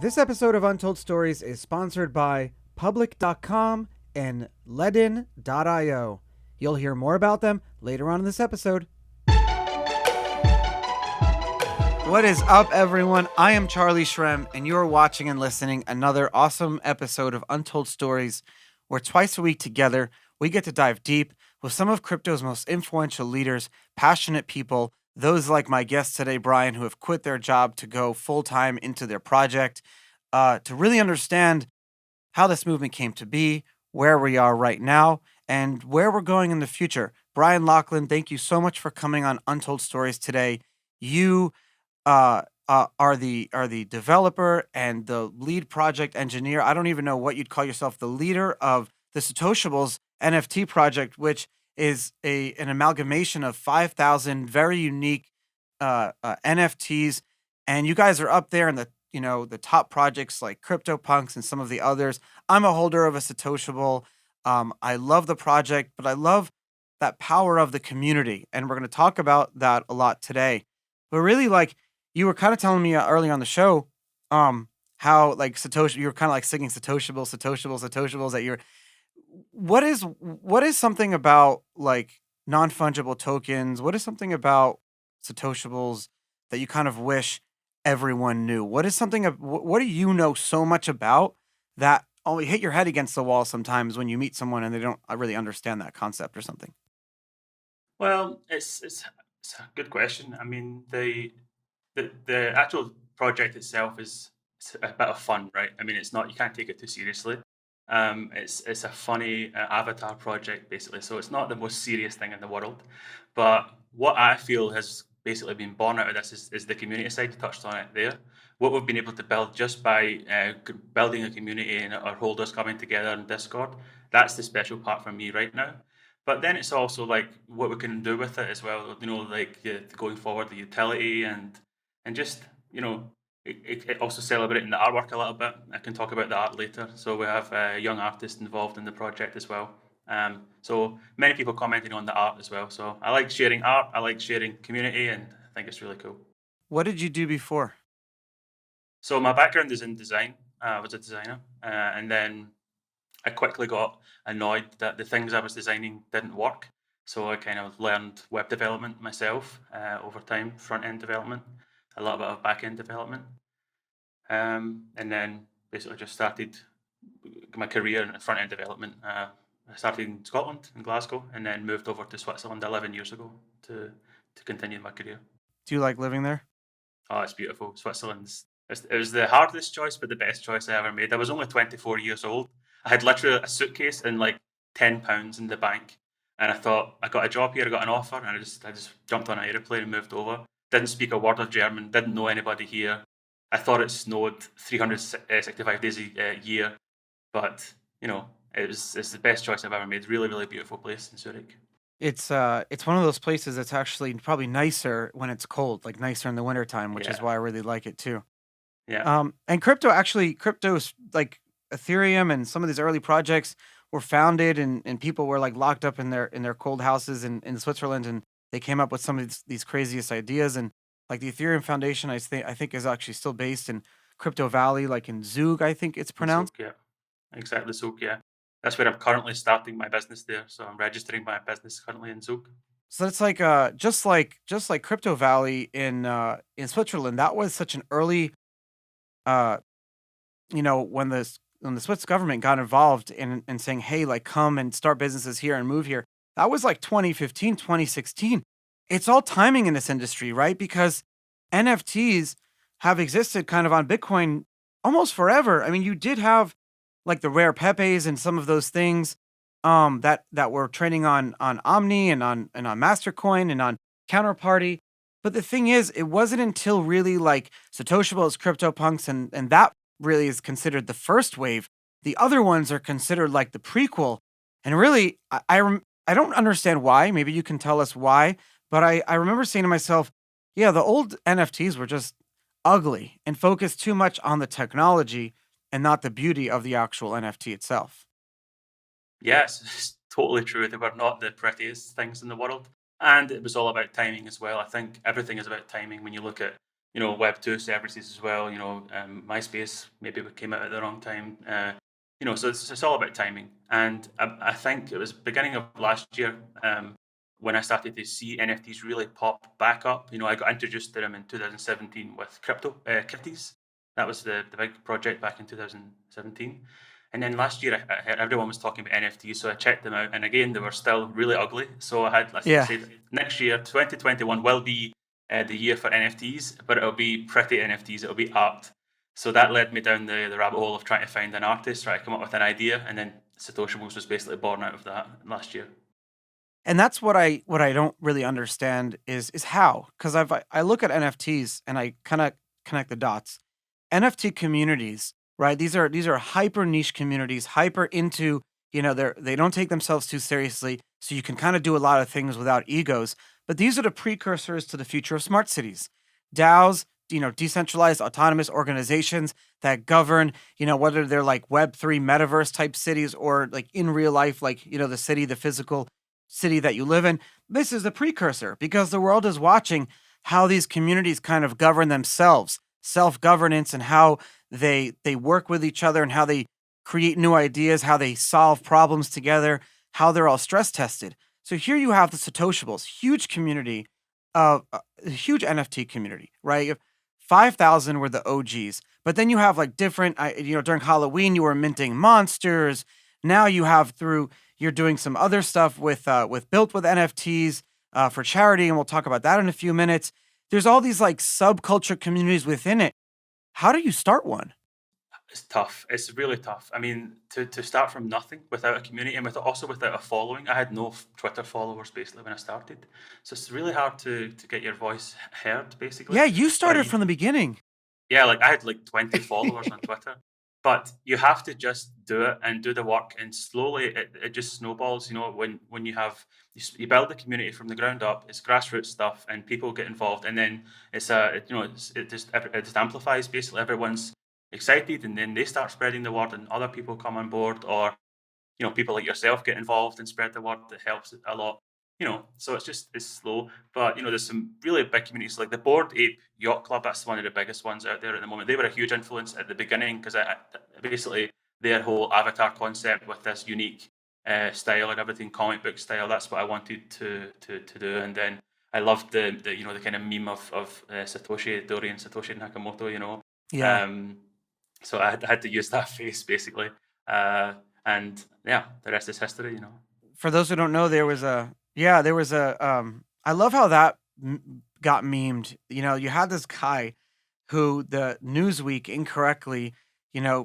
This episode of Untold Stories is sponsored by Public.com and Ledin.io. You'll hear more about them later on in this episode. What is up, everyone? I am Charlie Shrem, and you're watching and listening another awesome episode of Untold Stories, where twice a week together, we get to dive deep with some of crypto's most influential leaders, passionate people, those like my guest today, Brian, who have quit their job to go full-time into their project, to really understand how this movement came to be, where we are right now, and where we're going in the future. Brian Laughlan, thank you so much for coming on Untold Stories today. You are the developer and the lead project engineer. I don't even know what you'd call yourself, the leader of the Satoshibles NFT project, which is an amalgamation of 5,000 very unique NFTs, and you guys are up there in the top projects like CryptoPunks and some of the others. I'm a holder of a Satoshable. I love the project, but I love that power of the community, and we're going to talk about that a lot today. But really, like, you were kind of telling me early on the show, how like Satoshi, you were kind of like singing Satoshibles. That you're, what is something about like non-fungible tokens? What is something about Satoshibles that you kind of wish everyone knew? What is something what do you know so much about that only hit your head against the wall sometimes when you meet someone and they don't really understand that concept or something? Well, it's a good question. I mean, the actual project itself is it's a bit of fun, right? I mean, it's not you can't take it too seriously. It's a funny avatar project basically, so it's not the most serious thing in the world. But what I feel has basically been born out of this is the community side. You touched on it there. What we've been able to build just by building a community and our holders coming together in Discord. That's the special part for me right now. But then it's also like what we can do with it as well. Like going forward, the utility and just it also celebrating the artwork a little bit. I can talk about the art later. So we have a young artists involved in the project as well. So many people commenting on the art as well. So I like sharing art. I like sharing community, and I think it's really cool. What did you do before? So my background is in design. I was a designer, and then I quickly got annoyed that the things I was designing didn't work. So I kind of learned web development myself over time, front end development, a little bit of back end development, and then basically just started my career in front end development. I started in Scotland, in Glasgow, and then moved over to Switzerland 11 years ago to continue my career. Do you like living there? Oh, it's beautiful. It was the hardest choice, but the best choice I ever made. I was only 24 years old. I had literally a suitcase and like £10 in the bank, and I thought I got a job here. I got an offer, and I just jumped on an aeroplane and moved over. Didn't speak a word of German. Didn't know anybody here. I thought it snowed 365 days a year, but it's the best choice I've ever made. Really, really beautiful place in Zurich. It's one of those places that's actually probably nicer when it's cold, like nicer in the wintertime, which is Yeah, why I really like it too. yeah. And crypto's like Ethereum and some of these early projects were founded and people were like locked up in their cold houses in Switzerland, and they came up with some of these craziest ideas. And like the Ethereum Foundation, I think is actually still based in Crypto Valley, like in Zug, I think it's In pronounced. Zug, yeah. Exactly, Zug, yeah. That's where I'm currently starting my business there. So I'm registering my business currently in Zug. So it's like just like Crypto Valley in Switzerland. That was such an early uh when the Swiss government got involved in saying, "Hey, like come and start businesses here and move here." That was like 2015, 2016. It's all timing in this industry, right? Because NFTs have existed kind of on Bitcoin almost forever. I mean, you did have like the rare Pepes and some of those things that were trading on Omni and on Mastercoin and on Counterparty. But the thing is, it wasn't until really like Satoshibles, CryptoPunks, and that really is considered the first wave. The other ones are considered like the prequel. And really, I don't understand why. Maybe you can tell us why. But I remember saying to myself, yeah, the old NFTs were just ugly and focused too much on the technology and not the beauty of the actual NFT itself. Yes, it's totally true. They were not the prettiest things in the world. And it was all about timing as well. I think everything is about timing when you look at Web 2 services as well. MySpace maybe came out at the wrong time. So it's all about timing. And I think it was beginning of last year when I started to see NFTs really pop back up. I got introduced to them in 2017 with crypto kitties. That was the big project back in 2017. And then last year, I heard everyone was talking about NFTs, so I checked them out. And again, they were still really ugly. So I Yeah. said, next year, 2021 will be the year for NFTs, but it'll be pretty NFTs. It'll be art. So that led me down the rabbit hole of trying to find an artist, try to come up with an idea, and then Satoshibles was basically born out of that last year. And that's what I don't really understand is how, because I look at NFTs and I kind of connect the dots. NFT communities, right? These are hyper niche communities, hyper into, they don't take themselves too seriously, so you can kind of do a lot of things without egos. But these are the precursors to the future of smart cities. DAOs, decentralized autonomous organizations that govern, whether they're like Web3 metaverse type cities or like in real life, like, the physical city that you live in. This is the precursor because the world is watching how these communities kind of govern themselves, self-governance, and how they work with each other and how they create new ideas, how they solve problems together, how they're all stress tested. So here you have the Satoshibles, huge community, a huge NFT community, right? You have 5,000 were the OGs, but then you have like different, during Halloween you were minting monsters. Now you have you're doing some other stuff with built with NFTs for charity, and we'll talk about that in a few minutes. There's all these like subculture communities within it. How do you start one? It's tough. It's really tough. I mean, to start from nothing without a community and also without a following. I had no Twitter followers basically when I started, so it's really hard to get your voice heard basically. Yeah, you But started from the beginning. yeah, like I had like 20 followers on Twitter, but you have to just do it and do the work, and slowly it just snowballs. When you build the community from the ground up, it's grassroots stuff, and people get involved, and then it just amplifies. Basically, everyone's excited, and then they start spreading the word, and other people come on board, or people like yourself get involved and spread the word. That helps a lot. So it's slow, but there's some really big communities like the Bored Ape Yacht Club. That's one of the biggest ones out there at the moment. They were a huge influence at the beginning because basically their whole avatar concept with this unique style and everything, comic book style. That's what I wanted to do, and then I loved the kind of meme of Dorian Nakamoto. Yeah. So I had to use that face basically, and yeah, the rest is history. For those who don't know, I love how that got memed. You had this guy who the Newsweek incorrectly,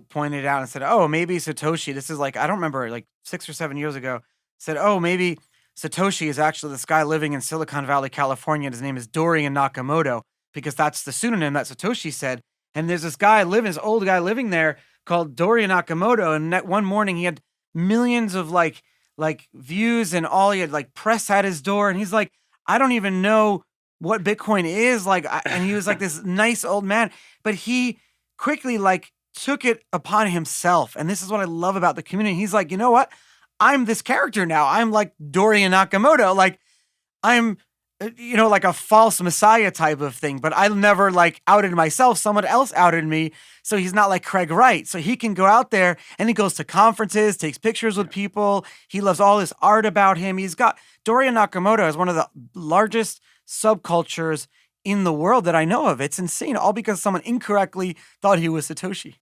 pointed out and said, "Oh, maybe Satoshi." This is like I don't remember, like 6 or 7 years ago. Said, "Oh, maybe Satoshi is actually this guy living in Silicon Valley, California, and his name is Dorian Nakamoto because that's the pseudonym that Satoshi said." And there's this old guy living there called Dorian Nakamoto, and that one morning he had millions of like views, and all he had like press at his door, and he's like, I don't even know what Bitcoin is like, and he was like this nice old man, but he quickly like took it upon himself, and this is what I love about the community. He's like, you know what? I'm this character now. I'm like Dorian Nakamoto, like I'm like a false messiah type of thing, but I never like outed myself. Someone else outed me. So he's not like Craig Wright. So he can go out there and he goes to conferences, takes pictures with people. He loves all this art about him. He's got Dorian Nakamoto is one of the largest subcultures in the world that I know of. It's insane. All because someone incorrectly thought he was Satoshi.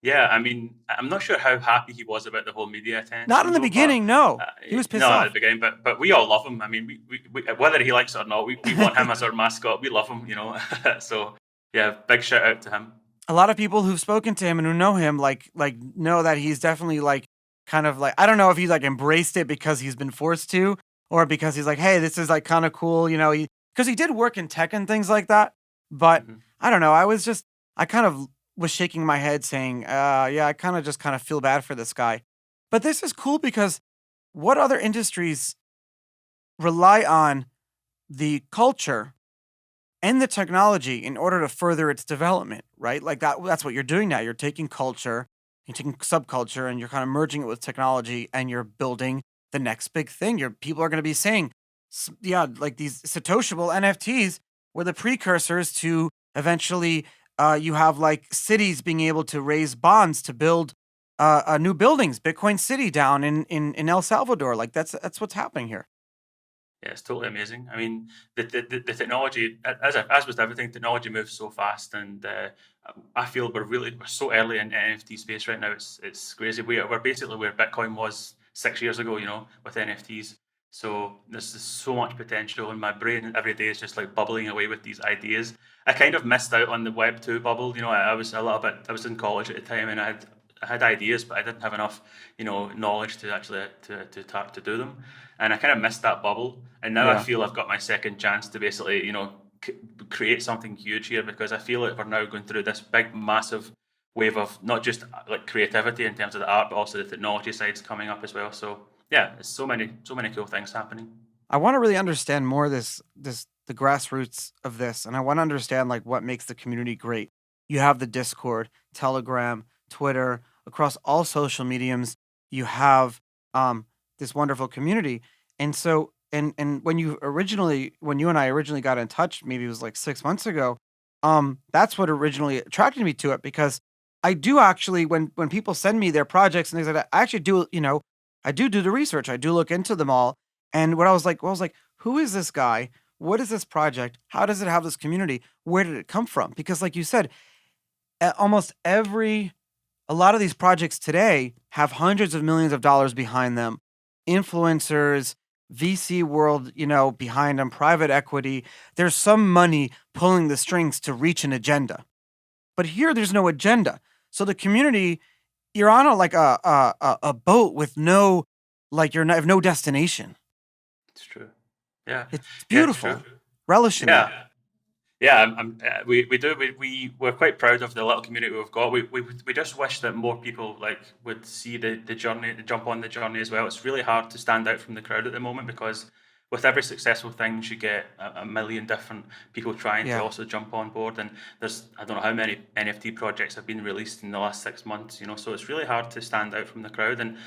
Yeah, I mean, I'm not sure how happy he was about the whole media attention. Not in the Though, beginning, no. He was pissed no, at off. the beginning, but we all love him. I mean, we whether he likes it or not, we want him as our mascot. We love him, So yeah, big shout out to him. A lot of people who've spoken to him and who know him like know that he's definitely like kind of like, I don't know if he's like embraced it because he's been forced to, or because he's like, hey, this is like kind of cool, because he did work in tech and things like that. But I don't know. I kind of was shaking my head saying, yeah, I kind of feel bad for this guy. But this is cool because what other industries rely on the culture and the technology in order to further its development, right? Like that's what you're doing now. You're taking culture, you're taking subculture, and you're kind of merging it with technology, and you're building the next big thing. People are going to be saying, yeah, like these Satoshable NFTs were the precursors to Eventually, you have like cities being able to raise bonds to build new buildings. Bitcoin City down in El Salvador. Like that's what's happening here. Yeah, it's totally amazing. I mean, the technology, as with everything, technology moves so fast, and I feel we're so early in the NFT space right now. It's crazy. We're basically where Bitcoin was 6 years ago, with NFTs. So there's just so much potential, and my brain every day is just like bubbling away with these ideas. I kind of missed out on the Web 2 bubble. I was a little bit. I was in college at the time, and I had ideas, but I didn't have enough, knowledge to actually to do them, and I kind of missed that bubble. And now I Yeah. feel I've got my second chance to basically, create something huge here, because I feel like we're now going through this big, massive wave of not just like creativity in terms of the art, but also the technology side's coming up as well. So yeah, there's so many cool things happening. I want to really understand more the grassroots of this, and I want to understand like what makes the community great. You have the Discord, Telegram, Twitter, across all social mediums. You have this wonderful community, and so and when you and I originally got in touch, maybe it was like 6 months ago. That's what originally attracted me to it because I do actually when people send me their projects and things like that, I actually do I do the research. I do look into them all and what I was like, who is this guy? What is this project? How does it have this community? Where did it come from? Because, like you said, almost a lot of these projects today have hundreds of millions of dollars behind them, influencers, VC world, behind them, private equity. There's some money pulling the strings to reach an agenda. But here, there's no agenda. So the community, you're on a boat with no, like have no destination. It's true. Yeah, It's yeah, it's true. beautiful. Relish in that. Yeah. Yeah, we're quite proud of the little community we've got. We just wish that more people like would see the journey, jump on the journey as well. It's really hard to stand out from the crowd at the moment because with every successful thing, you get a million different people trying to Yeah. also jump on board. And there's I don't know how many NFT projects have been released in the last 6 months. So it's really hard to stand out from the crowd. And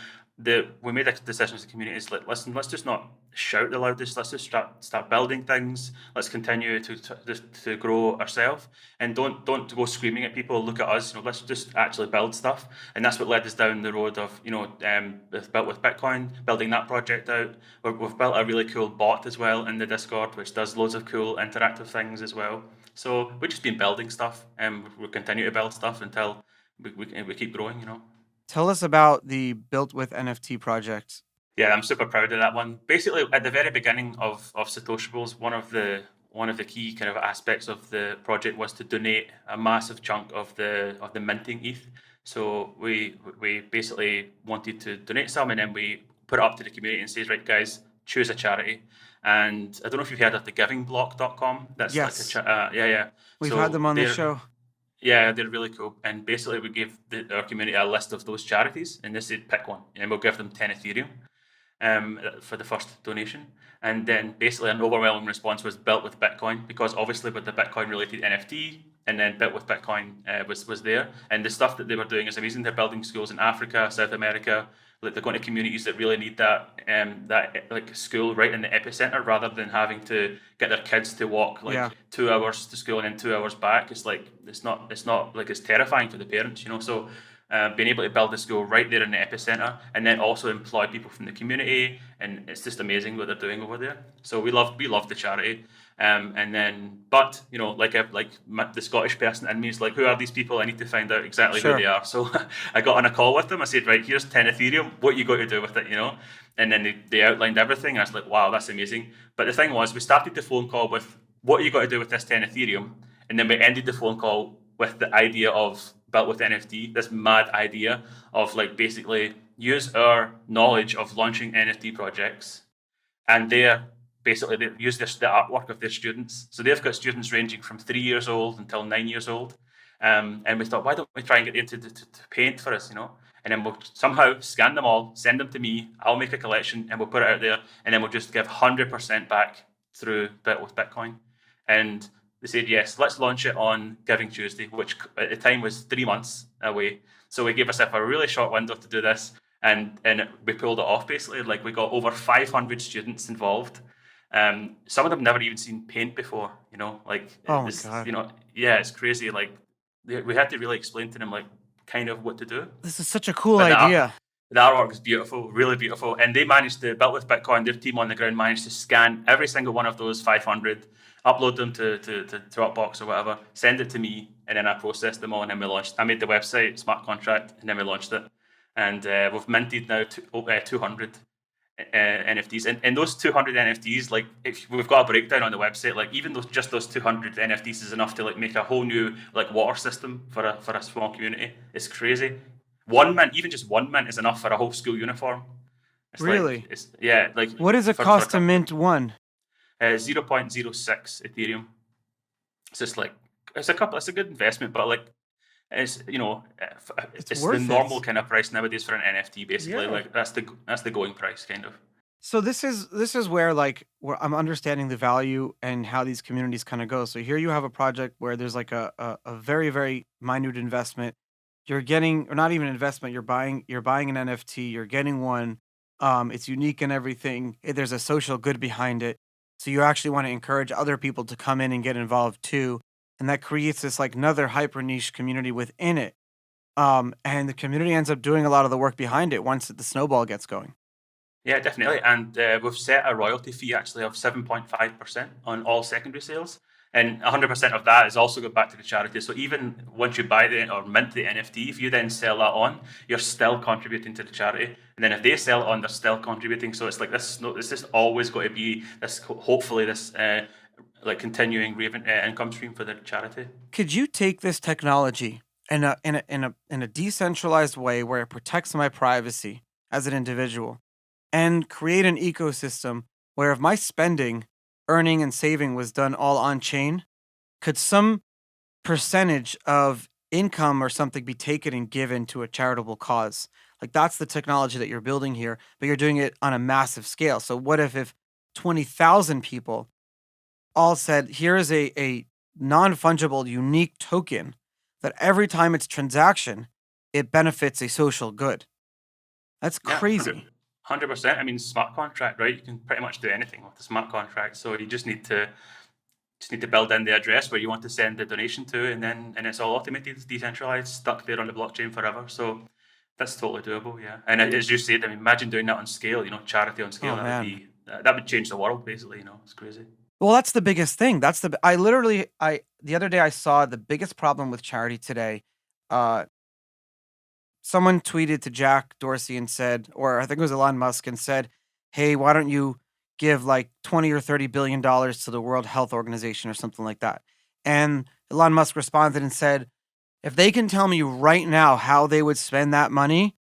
we made a decision as a community is like, listen, let's just not shout the loudest. Let's just start building things. Let's continue to grow ourselves, and don't go screaming at people. Look at us. Let's just actually build stuff. And that's what led us down the road of built with Bitcoin, building that project out. We've built a really cool bot as well in the Discord, which does loads of cool interactive things as well. So we've just been building stuff, and we'll continue to build stuff until we keep growing. Tell us about the Built with NFT project. Yeah, I'm super proud of that one. Basically, at the very beginning of Satoshibles, one of the key kind of aspects of the project was to donate a massive chunk of the minting ETH. So we basically wanted to donate some, and then we put it up to the community and says, right, guys, choose a charity. And I don't know if you've heard of the givingblock.com. That's Yes. yeah. We've So had them on the they're show. yeah, they're really cool. And basically, we gave our community a list of those charities, and they said pick one, and we'll give them 10 Ethereum for the first donation. And then basically an overwhelming response was built with Bitcoin, because obviously with the Bitcoin related NFT, and then built with Bitcoin was there. And the stuff that they were doing is amazing. They're building schools in Africa, South America. Like they're going to communities that really need that like school right in the epicenter, rather than having to get their kids to walk like Yeah. 2 hours to school and then 2 hours back. It's like it's not like it's terrifying for the parents. So being able to build a school right there in the epicenter, and then also employ people from the community, and it's just amazing what they're doing over there. So we love the charity, and then but the Scottish person in me is like, who are these people? I need to find out exactly who Sure. they are. So I got on a call with them. I said, right, here's 10 Ethereum. What you got to do with it? And then they outlined everything. And I was like, wow, that's amazing. But the thing was, we started the phone call with what you got to do with this 10 Ethereum, and then we ended the phone call with the idea of built with NFT, this mad idea of like basically use our knowledge of launching NFT projects, and they use the artwork of their students. So they've got students ranging from 3 years old until 9 years old. And we thought, why don't we try and get them to paint for us, And then we'll somehow scan them all, send them to me, I'll make a collection, and we'll put it out there, and then we'll just give 100% back through Built with Bitcoin. And they said, yes, let's launch it on Giving Tuesday, which at the time was 3 months away. So we gave ourselves a really short window to do this, and we pulled it off basically. Like we got over 500 students involved, Some of them never even seen paint before, like Oh my this, God. yeah, it's crazy. Like we had to really explain to them like kind of what to do. This is such a cool But idea. the artwork is beautiful, really beautiful. And they managed to, built with Bitcoin, their team on the ground managed to scan every single one of those 500, upload them to Dropbox or whatever, send it to me, and then I processed them all. And then we launched, I made the website, smart contract, and then we launched it. And we've minted now 200 NFTs. And those 200 NFTs, like if we've got a breakdown on the website, like even those 200 NFTs is enough to like make a whole new like water system for a small community. It's crazy. 1 mint, even just 1 mint is enough for a whole school uniform. It's Really? like What does it for cost to a mint one? 0.06 Ethereum. It's just like it's a good investment, but like it's it's the worth normal it. kind of price nowadays for an NFT. Basically, Yeah. like that's the going price kind of. So this is where like where I'm understanding the value and how these communities kind of go. So here you have a project where there's like a very, very minute investment. You're getting, or not even investment, you're buying an NFT, you're getting one. It's unique and everything. There's a social good behind it. So you actually want to encourage other people to come in and get involved too. And that creates this like another hyper niche community within it. And the community ends up doing a lot of the work behind it once the snowball gets going. Yeah, definitely. And we've set a royalty fee actually of 7.5% on all secondary sales. And 100% of that is also going back to the charity. So even once you buy or mint the NFT, if you then sell that on, you're still contributing to the charity. And then if they sell it on, they're still contributing. So it's like this. It's just always going to be this. Hopefully, this like continuing income stream for the charity. Could you take this technology in a decentralized way where it protects my privacy as an individual and create an ecosystem where if my spending, earning, and saving was done all on chain, could some percentage of income or something be taken and given to a charitable cause? Like that's the technology that you're building here, but you're doing it on a massive scale. So what if 20,000 people all said, here is a non-fungible unique token that every time it's transaction, it benefits a social good. That's Yeah, crazy. 100%. I mean, smart contract, right? You can pretty much do anything with the smart contract. So you just need to build in the address where you want to send the donation to, and it's all automated, it's decentralized, stuck there on the blockchain forever. So that's totally doable, yeah. And as you said, I mean, imagine doing that on scale. Charity on scale. Oh man. That would change the world, basically. It's crazy. Well, that's the biggest thing. I literally I the other day I saw the biggest problem with charity today. Uh Someone tweeted to Jack Dorsey and said, or I think it was Elon Musk, and said, "Hey, why don't you give like 20 or 30 billion dollars to the World Health Organization or something like that?" And Elon Musk responded and said, "If they can tell me right now how they would spend that money,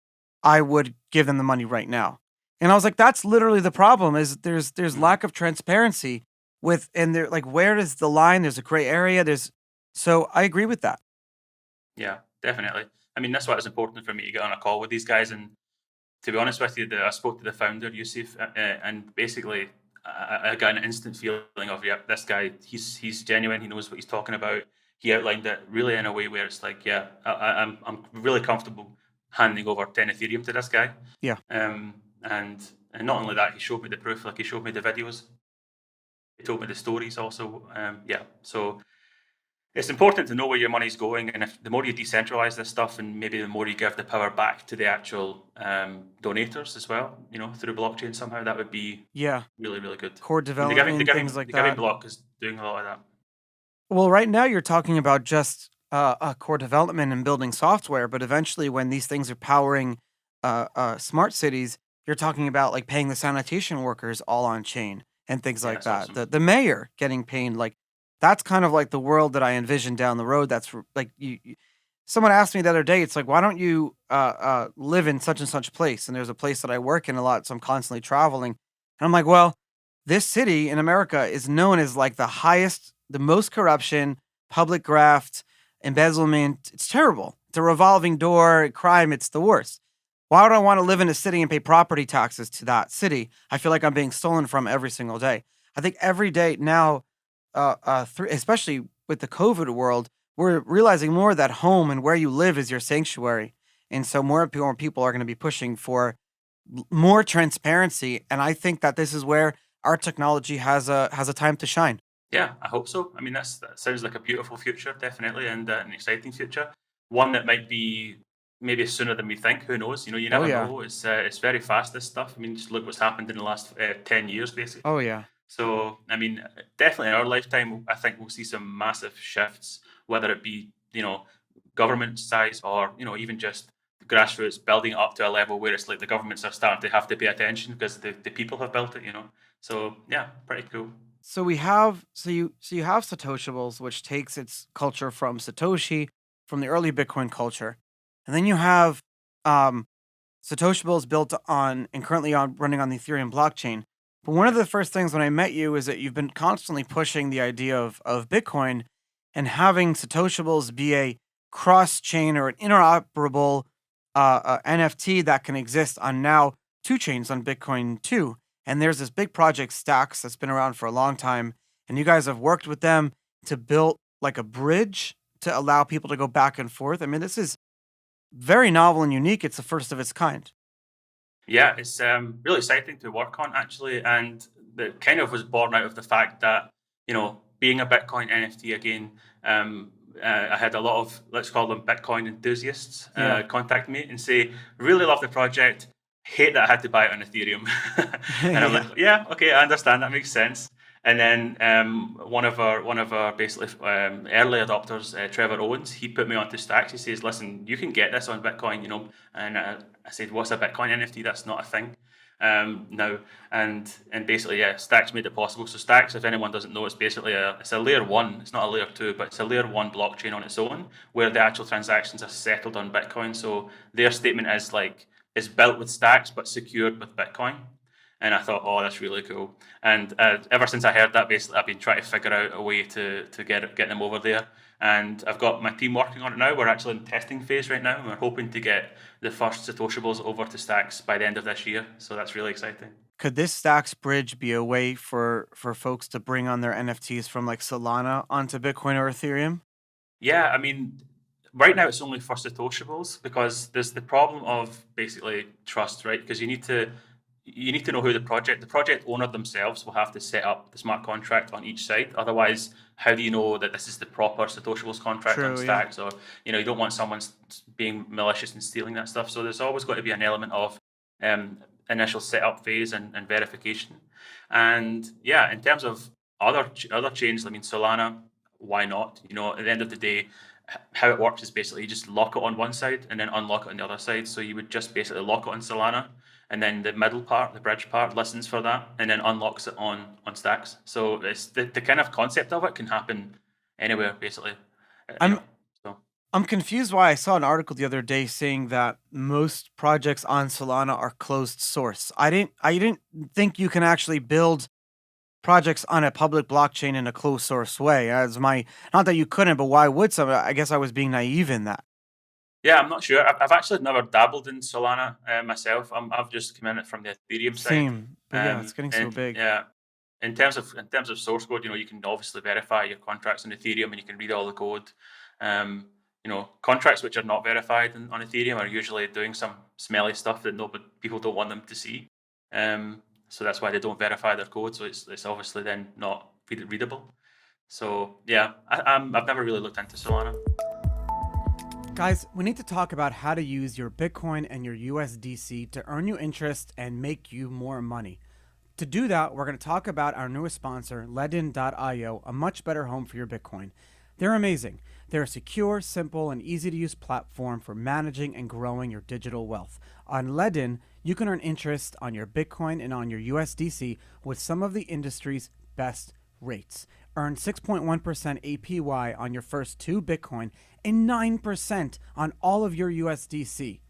I would give them the money right now." And I was like, that's literally the problem is there's Mhm. lack of transparency with, and they're like, where is the line? There's a gray area. So I agree with that. Yeah, definitely. I mean, that's why it's important for me to get on a call with these guys. And to be honest with you, I spoke to the founder, Yusuf, and basically I got an instant feeling of, yeah, this guy, he's genuine. He knows what he's talking about. He outlined it really in a way where it's like, yeah, I'm really comfortable handing over 10 Ethereum to this guy. Yeah. And not only that, he showed me the proof, like he showed me the videos. He told me the stories also. Yeah, so it's important to know where your money's going, and if the more you decentralize this stuff, and maybe the more you give the power back to the actual donators as well, through blockchain somehow, that would be Yeah. really, really good. Core And development, things like the giving that. block is doing a lot of that. Well, right now you're talking about just core development and building software, but eventually, when these things are powering smart cities, you're talking about like paying the sanitation workers all on chain and things Yeah, like that's that. awesome. The mayor getting paid, like that's kind of like the world that I envision down the road. Like someone asked me the other day, it's like, why don't you live in such and such place? And there's a place that I work in a lot, so I'm constantly traveling, and I'm like, well, this city in America is known as like the most corruption, public graft, embezzlement. It's terrible. It's a revolving door, crime. It's the worst. Why would I want to live in a city and pay property taxes to that city? I feel like I'm being stolen from every single day. I think every day now, especially with the COVID world, we're realizing more that home and where you live is your sanctuary. And so more people are going to be pushing for more transparency. And I think that this is where our technology has a time to shine. Yeah, I hope so. I mean, that sounds like a beautiful future, definitely, and an exciting future. One that might be maybe sooner than we think. Who knows? You Oh never yeah. know. It's very fast. This stuff. I mean, just look what's happened in the last 10 years, basically. Oh yeah. So, I mean, definitely in our lifetime, I think we'll see some massive shifts, whether it be government size or even just grassroots building it up to a level where it's like the governments are starting to have to pay attention because the people have built it. So yeah, pretty cool. So you have Satoshibles, which takes its culture from Satoshi, from the early Bitcoin culture, and then you have um, Satoshibles built on and currently on running on the Ethereum blockchain. But one of the first things when I met you is that you've been constantly pushing the idea of Bitcoin and having Satoshibles be a cross chain or an interoperable NFT that can exist on now two chains on Bitcoin too. And there's this big project Stacks that's been around for a long time, and you guys have worked with them to build like a bridge to allow people to go back and forth. I mean, this is very novel and unique. It's the first of its kind. Yeah, it's really exciting to work on actually, and that kind of was born out of the fact that being a Bitcoin NFT again, I had a lot of, let's call them Bitcoin enthusiasts, Yeah. contact me and say, really love the project, hate that I had to buy it on Ethereum, and I'm Yeah. like, yeah, okay, I understand, that makes sense. And then one of our basically early adopters, Trevor Owens, he put me onto Stacks. He says, "Listen, you can get this on Bitcoin, And I said, "What's a Bitcoin NFT? That's not a thing now." And basically, yeah, Stacks made it possible. So Stacks, if anyone doesn't know, it's basically it's a layer one. It's not a layer two, but it's a layer one blockchain on its own, where the actual transactions are settled on Bitcoin. So their statement is like it's built with Stacks but secured with Bitcoin. And I thought, oh, that's really cool. And ever since I heard that, basically, I've been trying to figure out a way to get them over there. And I've got my team working on it now. We're actually in testing phase right now, and we're hoping to get the first Satoshibles over to Stacks by the end of this year. So that's really exciting. Could this Stacks bridge be a way for folks to bring on their NFTs from like Solana onto Bitcoin or Ethereum? Yeah, I mean, right now it's only for Satoshibles because there's the problem of basically trust, right? Because you need to know who the project owner themselves will have to set up the smart contract on each side. Otherwise, how do you know that this is the proper Satoshibles contract on True, yeah. Stacks? Or you don't want someone being malicious and stealing that stuff. So there's always got to be an element of um, initial setup phase and verification. And yeah, in terms of other chains, I mean Solana, why not? At the end of the day, how it works is basically you just lock it on one side and then unlock it on the other side. So you would just basically lock it on Solana, and then the middle part, the bridge part, listens for that and then unlocks it on Stacks. So it's the kind of concept of it can happen anywhere basically. Uh, you I'm know. So I'm confused why I saw an article the other day saying that most projects on Solana are closed source. I didn't think you can actually build projects on a public blockchain in a closed source way. As my Not that you couldn't, but why would some? I guess I was being naive in that. yeah, I'm not sure. I've actually never dabbled in Solana myself. I've just come in it from the Ethereum side. Same, but yeah, it's getting so And big. yeah, in terms of source code, you can obviously verify your contracts on Ethereum and you can read all the code. Contracts which are not verified on Ethereum are usually doing some smelly stuff that people don't want them to see. So that's why they don't verify their code. So it's obviously then not readable. So yeah, I've never really looked into Solana. Guys, we need to talk about how to use your Bitcoin and your USDC to earn you interest and make you more money. To do that, we're going to talk about our newest sponsor, Ledin.io, a much better home for your Bitcoin. They're amazing. They're a secure, simple, and easy to use platform for managing and growing your digital wealth. On Ledin, you can earn interest on your Bitcoin and on your USDC with some of the industry's best rates. Earn 6.1% APY on your first 2 Bitcoin and 9% on all of your USDC.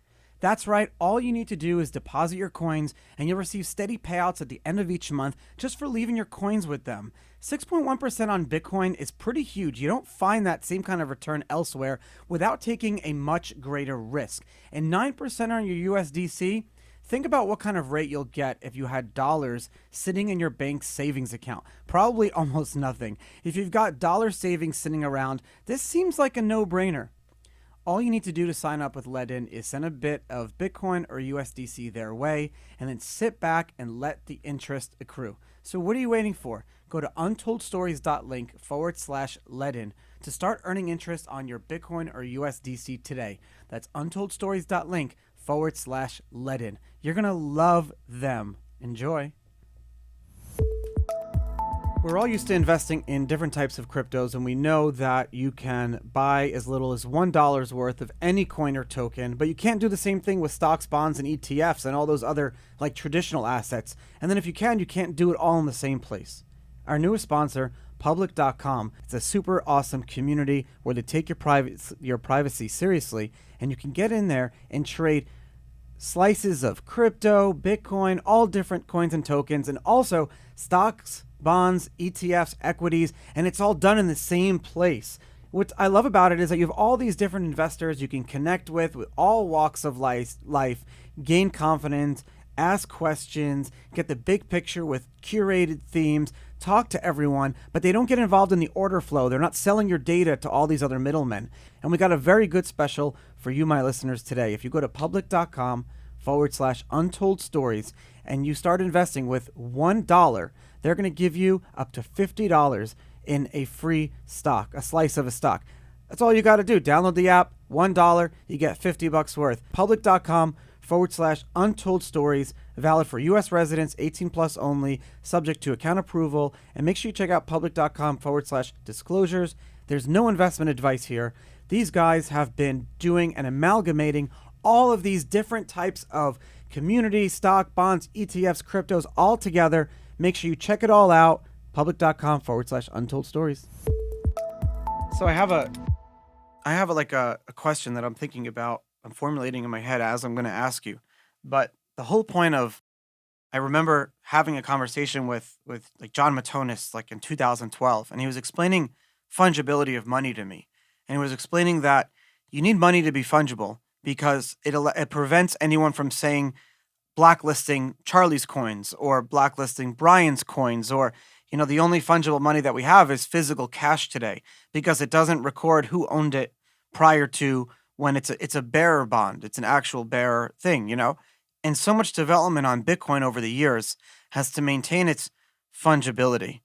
That's right, all you need to do is deposit your coins and you'll receive steady payouts at the end of each month just for leaving your coins with them. 6.1% on Bitcoin is pretty huge. You don't find that same kind of return elsewhere without taking a much greater risk. And 9% on your USDC, think about what kind of rate you'll get if you had dollars sitting in your bank's savings account. Probably almost nothing. If you've got dollar savings sitting around, this seems like a no-brainer. All you need to do to sign up with Ledin is send a bit of Bitcoin or USDC their way and then sit back and let the interest accrue. So what are you waiting for? Go to untoldstories.link/let-in to start earning interest on your Bitcoin or USDC today. That's untoldstories.link/let-in. You're going to love them. Enjoy. We're all used to investing in different types of cryptos, and we know that you can buy as little as $1 worth of any coin or token, but you can't do the same thing with stocks, bonds, and ETFs and all those other like traditional assets. And then if you can't do it all in the same place. Our newest sponsor, public.com, it's a super awesome community where they take your privacy seriously, and you can get in there and trade slices of crypto, Bitcoin, all different coins and tokens, and also stocks, bonds, ETFs, equities, and it's all done in the same place. What I love about it is that you have all these different investors you can connect with all walks of life, gain confidence, ask questions, get the big picture with curated themes, talk to everyone, but they don't get involved in the order flow. They're not selling your data to all these other middlemen. And we got a very good special for you, my listeners, today. If you go to public.com/untold stories and you start investing with $1, they're going to give you up to $50 in a free stock, a slice of a stock. That's all you got to do. Download the app, $1, you get $50 worth. Public.com/untold stories, valid for U.S. residents, 18 plus only, subject to account approval. And make sure you check out public.com/disclosures. There's no investment advice here. These guys have been doing and amalgamating all of these different types of community, stock, bonds, ETFs, cryptos all together. Make sure you check it all out. Public.com/untold stories. So I have a question that I'm thinking about. I'm formulating in my head as I'm going to ask you. But the whole point of, I remember having a conversation with like John Matonis like in 2012, and he was explaining fungibility of money to me. And he was explaining that you need money to be fungible because it prevents anyone from saying blacklisting Charlie's coins or blacklisting Brian's coins, or the only fungible money that we have is physical cash today because it doesn't record who owned it prior to when it's a bearer bond. It's an actual bearer thing, And so much development on Bitcoin over the years has to maintain its fungibility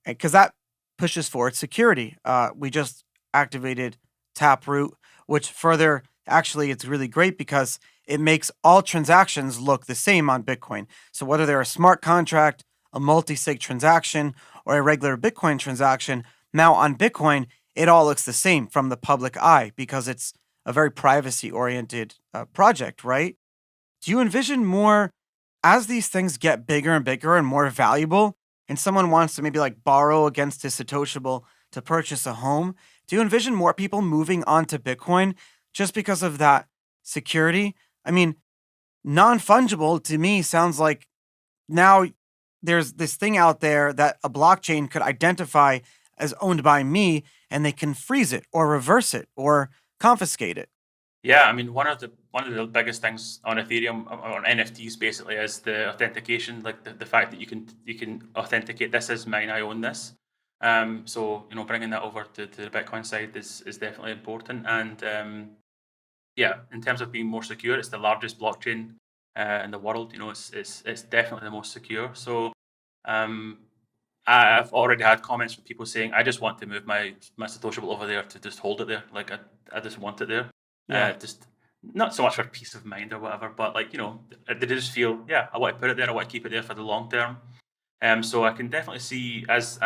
because that pushes forward security. We just activated Taproot, which further, actually, it's really great because it makes all transactions look the same on Bitcoin. So whether they're a smart contract, a multi-sig transaction, or a regular Bitcoin transaction, now on Bitcoin, it all looks the same from the public eye because it's a very privacy-oriented project, right? Do you envision more as these things get bigger and bigger and more valuable, and someone wants to maybe like borrow against his Satoshable to purchase a home? Do you envision more people moving on to Bitcoin just because of that security? I mean, non-fungible to me sounds like now there's this thing out there that a blockchain could identify as owned by me, and they can freeze it or reverse it or confiscate it. Yeah, I mean, one of the biggest things on Ethereum, on NFTs basically, is the authentication, like the fact that you can authenticate, this is mine, I own this. So bringing that over to the Bitcoin side is definitely important. And yeah, in terms of being more secure, it's the largest blockchain in the world. It's definitely the most secure. So I've already had comments from people saying, I just want to move my Satoshible over there to just hold it there. Like I just want it there. Yeah. Just not so much for peace of mind or whatever, but they just feel, yeah, I want to put it there. I want to keep it there for the long term. So I can definitely see as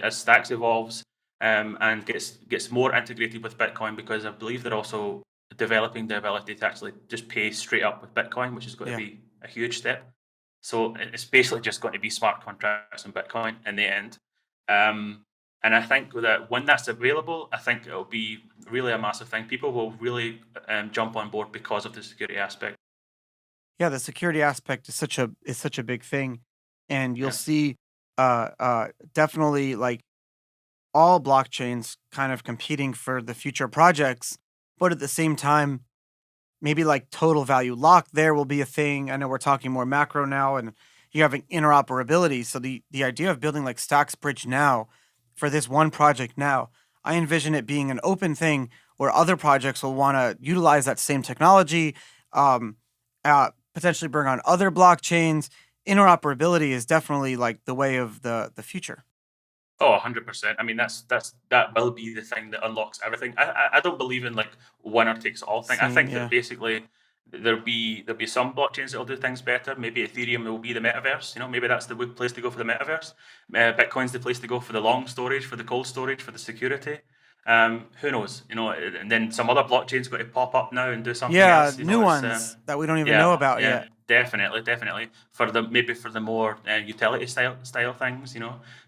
Stacks evolves and gets more integrated with Bitcoin, because I believe they're also developing the ability to actually just pay straight up with Bitcoin, which is going to be a huge step. So it's basically just going to be smart contracts on Bitcoin in the end. And I think that when that's available, I think it'll be really a massive thing. People will really jump on board because of the security aspect. Yeah, the security aspect is such a big thing, and you'll see definitely like all blockchains kind of competing for the future projects, but at the same time, maybe like total value lock there will be a thing. I know we're talking more macro now, and you're having interoperability. So the idea of building like Stacks Bridge now for this one project now, I envision it being an open thing where other projects will want to utilize that same technology, potentially bring on other blockchains, interoperability is definitely like the way of the future. Oh, 100%. I mean, that will be the thing that unlocks everything. I don't believe in like winner takes all thing. I Same, think that yeah. basically there'll be some blockchains that will do things better. Maybe Ethereum will be the metaverse. Maybe that's the place to go for the metaverse. Bitcoin's the place to go for the long storage, for the cold storage, for the security. Who knows? And then some other blockchains got to pop up now and do something Yeah, else. new It's ones that we don't even know yeah, about yeah, yet. definitely for the more utility style things.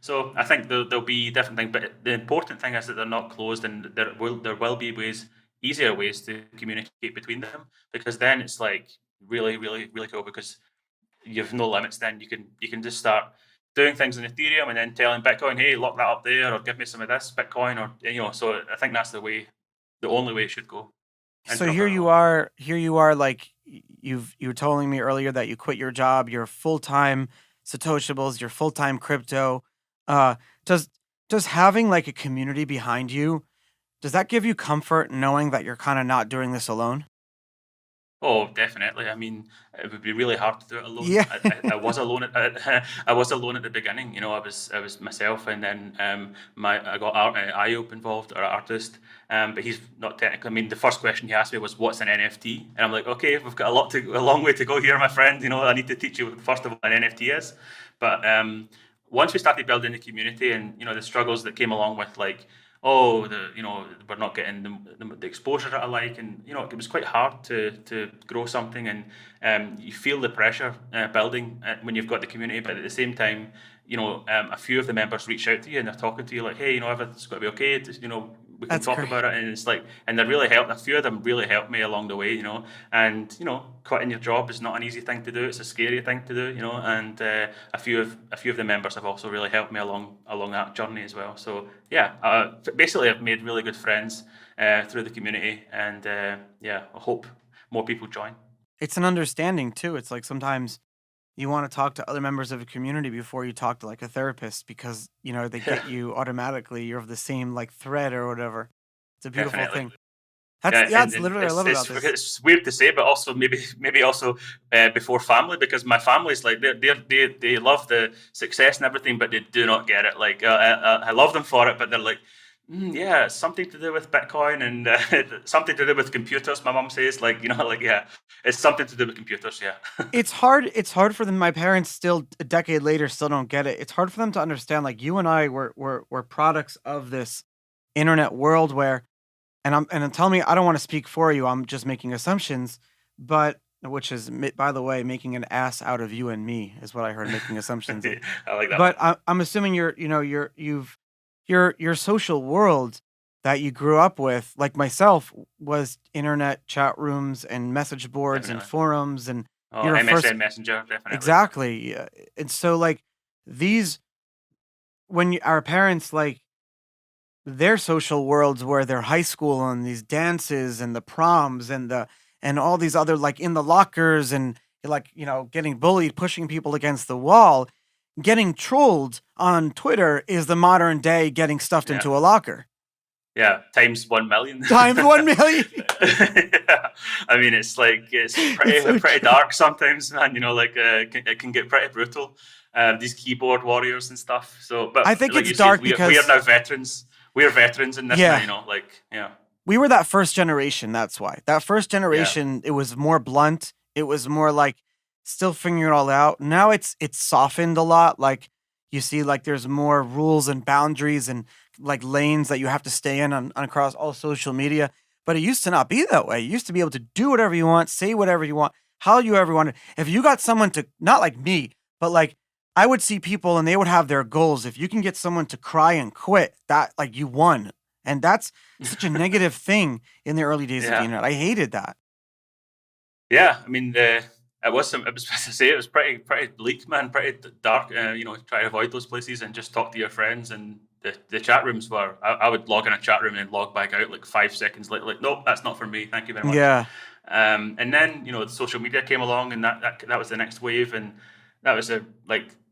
So I think there'll be different things, but the important thing is that they're not closed, and there will be easier ways to communicate between them, because then it's like really, really, really cool, because you've no limits. Then you can just start doing things in Ethereum and then telling Bitcoin, hey, lock that up there, or give me some of this Bitcoin, or So I think that's the only way it should go. So Interoperability. here you are, like you were telling me earlier that you quit your job, you're full-time Satoshibles, you're full-time crypto. Uh, does does having like a community behind you, does that give you comfort knowing that you're kind of not doing this alone? Oh, definitely. I mean, it would be really hard to do it alone. Yeah. I was alone I was alone at the beginning. I was myself, and then I got IOP involved, our artist. But he's not technical. I mean, the first question he asked me was, "What's an NFT?" And I'm like, "Okay, we've got a long way to go here, my friend. I need to teach you first of all what an NFT is." But once we started building the community, and the struggles that came along with, like, oh, we're not getting the exposure that I like, and it was quite hard to grow something, and you feel the pressure building when you've got the community. But at the same time, a few of the members reach out to you and they're talking to you like, hey, everything's got to be okay. We can That's talk great. about it, and it's like, and they really helped. A few of them really helped me along the way. And quitting your job is not an easy thing to do. It's a scary thing to do. And a few of the members have also really helped me along that journey as well. So yeah, basically I've made really good friends through the community, and yeah, I hope more people join. It's an understanding too. It's like sometimes you want to talk to other members of a community before you talk to like a therapist because, they get you automatically. You're of the same like thread or whatever. It's a beautiful Definitely. thing. Yeah, That's and literally what I it's love about it's this. it's weird to say, but also maybe also before family, because my family's like, they love the success and everything, but they do not get it. Like, I love them for it, but they're like, yeah, it's something to do with Bitcoin, and something to do with computers. My mom says, like, like, yeah, it's something to do with computers. Yeah. It's hard for them. My parents still a decade later still don't get it. It's hard for them to understand. Like you and I were products of this internet world where and tell me I don't want to speak for you. I'm just making assumptions, but which is by the way making an ass out of you and me is what I heard making assumptions. I like that But one. I'm assuming your social world that you grew up with, like myself, was internet chat rooms and message boards and Definitely. forums, and Oh, you're first MSN Messenger, definitely. exactly. And so like these our parents like their social worlds were their high school and these dances and the proms and all these other like in the lockers and like getting bullied, pushing people against the wall. Getting trolled on Twitter is the modern day getting stuffed Yeah. into a locker. Yeah, times 1 million. Times 1 million. Yeah. I mean, it's like it's It's pretty so pretty true. dark sometimes, man. Like it can get pretty brutal. These keyboard warriors and stuff. So, I but think like it's you said, dark we are because now veterans. We are veterans in this now. yeah, Like, yeah, we were that first generation. That's why that first yeah, generation it was more blunt. It was more like still figuring it all out. Now it's softened a lot. Like you see, like there's more rules and boundaries and like lanes that you have to stay in on across all social media. But it used to not be that way. You used to be able to do whatever you want, say whatever you want, how you ever wanted. If you got someone to not like me, but like I would see people and they would have their goals. If you can get someone to cry and quit, that like you won. And that's such a negative thing in the early days of the yeah. internet. I hated that. Yeah, I mean, it was some. I was supposed to say it was pretty bleak, man. Pretty dark. Try to avoid those places and just talk to your friends. And the chat rooms were. I would log in a chat room and log back out like 5 seconds later. Like, nope, that's not for me. Thank you very much. Yeah. And then the social media came along, and that was the next wave, and that was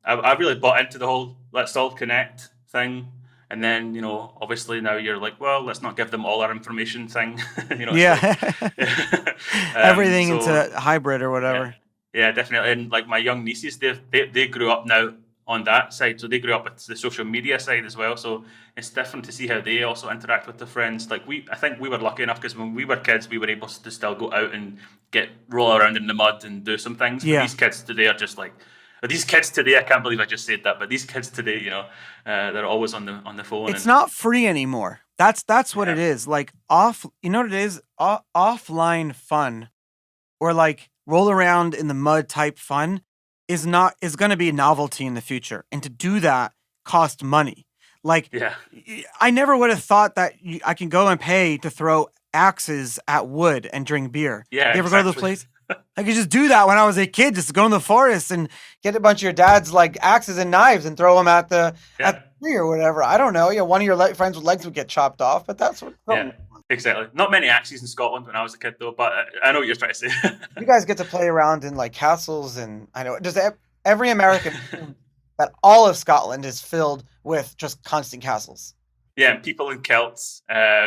I really bought into the whole let's all connect thing. And then, obviously now you're like, well, let's not give them all our information thing. It's like, Yeah. Everything so into hybrid or yeah, whatever. Yeah, definitely. And like my young nieces, they grew up now on that side, so they grew up with the social media side as well. So it's different to see how they also interact with their friends. Like I think we were lucky enough because when we were kids, we were able to still go out and roll around in the mud and do some things. But Yeah. these kids today are just like, these kids today. I can't believe I just said that, but these kids today, they're always on the phone. It's And not free anymore. That's what it yeah, is. Like you know what it is? Offline fun or like roll around in the mud type fun is going to be a novelty in the future. And to do that cost money. Like yeah, I never would have thought that I can go and pay to throw axes at wood and drink beer. yeah, You ever go to those exactly. places? I could just do that when I was a kid, just go in the forest and get a bunch of your dad's like axes and knives and throw them at the Yeah. tree or whatever. I don't know. Yeah, one of your friends with legs would get chopped off, but that's what Yeah, exactly. Not many axes in Scotland when I was a kid, though. But I know what you're trying to say. you guys get to play around in like castles, and I know just every American assumes that all of Scotland is filled with just constant castles. Yeah, and people in kilts,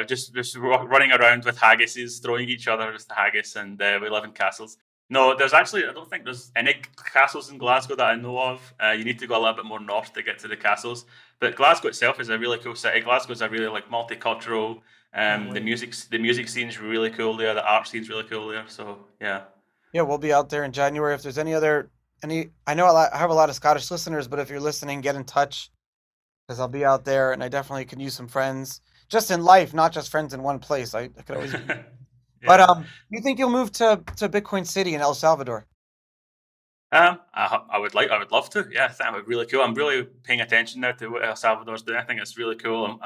just running around with haggises, throwing each other with the haggis, and we live in castles. No, I don't think there's any castles in Glasgow that I know of. You need to go a little bit more north to get to the castles. But Glasgow itself is a really cool city. Glasgow's a really like multicultural. The music scene's really cool there. The art scene's really cool there. So yeah. Yeah, we'll be out there in January. If there's I know I have a lot of Scottish listeners, but if you're listening, get in touch because I'll be out there, and I definitely could use some friends just in life, not just friends in one place. I could always. But Yeah. you think you'll move to Bitcoin City in El Salvador? I would love to. Yeah, I think that would be really cool. I'm really paying attention now to what El Salvador's doing. I think it's really cool.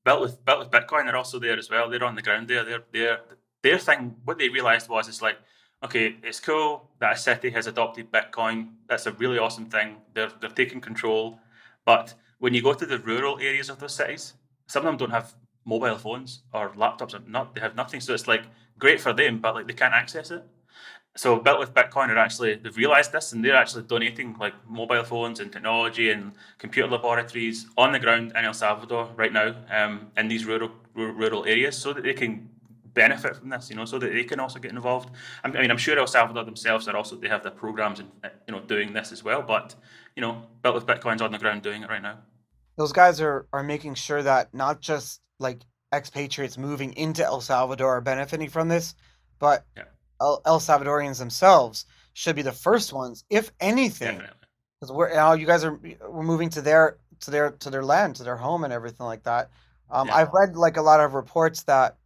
Built with Bitcoin, they're also there as well. They're on the ground there. Their thing. What they realized was it's like, okay, it's cool that a city has adopted Bitcoin. That's a really awesome thing. They're taking control, but when you go to the rural areas of those cities, some of them don't have mobile phones or laptops. Or not, they have nothing. So it's like great for them, but like they can't access it. So Built with Bitcoin they've realized this and they're actually donating like mobile phones and technology and computer laboratories on the ground in El Salvador right now, in these rural areas so that they can benefit from this, so that they can also get involved. I'm sure El Salvador themselves they have their programs and doing this as well, but Built with Bitcoin's on the ground doing it right now. Those guys are making sure that not just like expatriates moving into El Salvador are benefiting from this, but Yeah, El Salvadorians themselves should be the first ones, if anything, definitely. because we're moving to their land, to their home, and everything like that. Yeah, I've read like a lot of reports that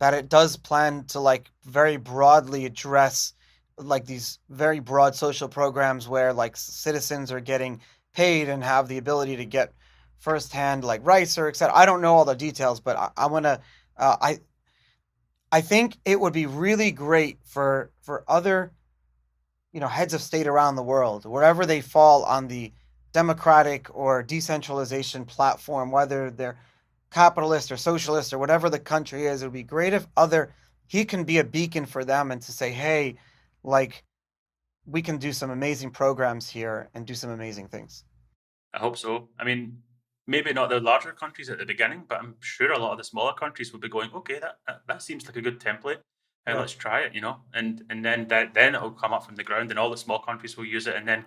it does plan to like very broadly address like these very broad social programs where like citizens are getting paid and have the ability to get firsthand like rights or etc. I don't know all the details, but I want to. I think it would be really great for other heads of state around the world, wherever they fall on the democratic or decentralization platform, whether they're capitalist or socialist or whatever the country is. It would be great if other he can be a beacon for them and to say, hey, like we can do some amazing programs here and do some amazing things. I hope so. I mean, maybe not the larger countries at the beginning, but I'm sure a lot of the smaller countries will be going, okay, that seems like a good template. Yeah. Let's try it, and then it'll come up from the ground, and all the small countries will use it, and then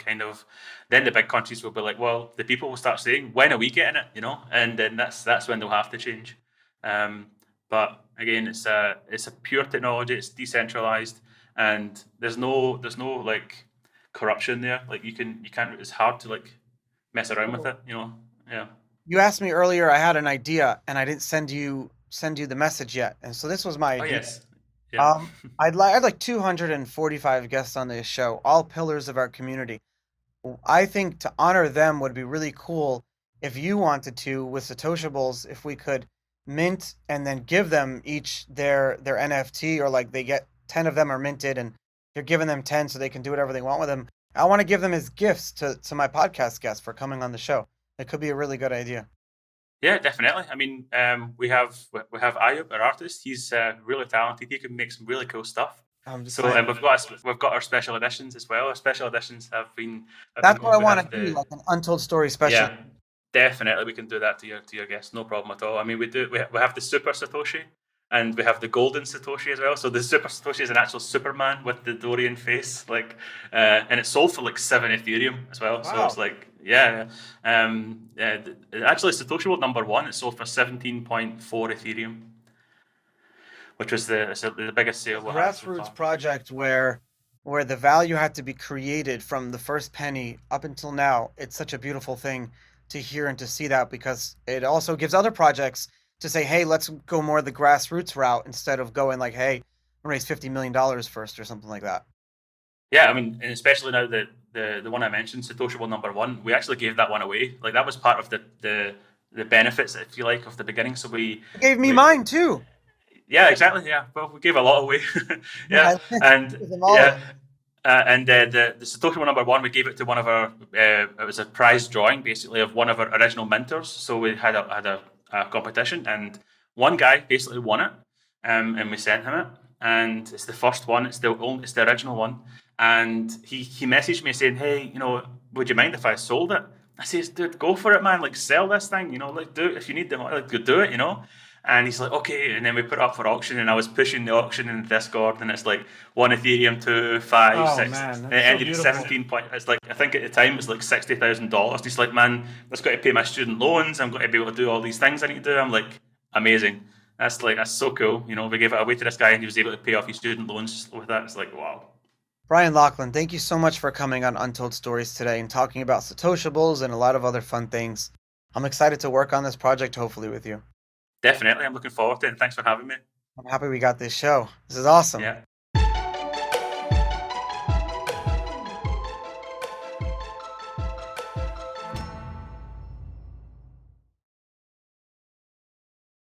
then the big countries will be like, well, the people will start saying, when are we getting it, and then that's when they'll have to change. But again, it's a pure technology, it's decentralized, and there's no like corruption there. Like you can't. It's hard to like mess around with it. Yeah. You asked me earlier, I had an idea and I didn't send you the message yet. And so this was my Oh idea. yes. Yeah. I'd like 245 guests on this show, all pillars of our community. I think to honor them would be really cool if you wanted to with Satoshibles, if we could mint and then give them each their NFT, or like they get 10 of them are minted and you're giving them 10 so they can do whatever they want with them. I want to give them as gifts to my podcast guests for coming on the show. It could be a really good idea. Yeah, definitely. I mean, we have Ayub, our artist. He's really talented. He can make some really cool stuff. I'm just So, saying. and we've got our special editions as well. Our special editions have been That's what going. I We want have to do, the like an untold story special. Yeah, definitely we can do that to your guests. No problem at all. I mean, we have the Super Satoshi, and we have the golden Satoshi as well. So the super Satoshi is an actual Superman with the Dorian face, and it sold for like 7 Ethereum as well. So it's Wow. like, yeah, actually Satoshi number one, it sold for 17.4 Ethereum, which was the biggest A sale we had so grassroots far. project where the value had to be created from the first penny up until now. It's such a beautiful thing to hear and to see that because it also gives other projects to say, hey, let's go more the grassroots route instead of going like, hey, raise $50 million first or something like that. Yeah, I mean, and especially now that the one I mentioned, Satoshible number one, we actually gave that one away. Like that was part of the benefits, if you like, of the beginning. So It gave me we mine too. yeah, exactly. Yeah, well, we gave a lot away. I Yeah, and gave them all yeah, away. and the Satoshi number one, we gave it to one of our. It was a prize drawing, basically, of one of our original mentors. So we had a competition, and one guy basically won it, and we sent him it, and it's the first one. It's the original one, and he messaged me saying, "Hey, would you mind if I sold it?" I says, "Dude, go for it, man. Like, sell this thing. Like, do it if you need the money. Like, go do it. And he's like, okay. And then we put it up for auction, and I was pushing the auction in Discord, and it's like 1 Ethereum, two, five, Oh six. man, And it that's so ended at beautiful. 17 point. It's like, I think at the time it was like $60,000. He's like, man, that's got to pay my student loans. I'm going to be able to do all these things I need to do. I'm like, amazing. That's so cool. We gave it away to this guy, and he was able to pay off his student loans with that. It's like, wow. Brian Laughlan, thank you so much for coming on Untold Stories today and talking about Satoshibles and a lot of other fun things. I'm excited to work on this project hopefully with you. Definitely. I'm looking forward to it, and thanks for having me. I'm happy we got this show. This is awesome. Yeah.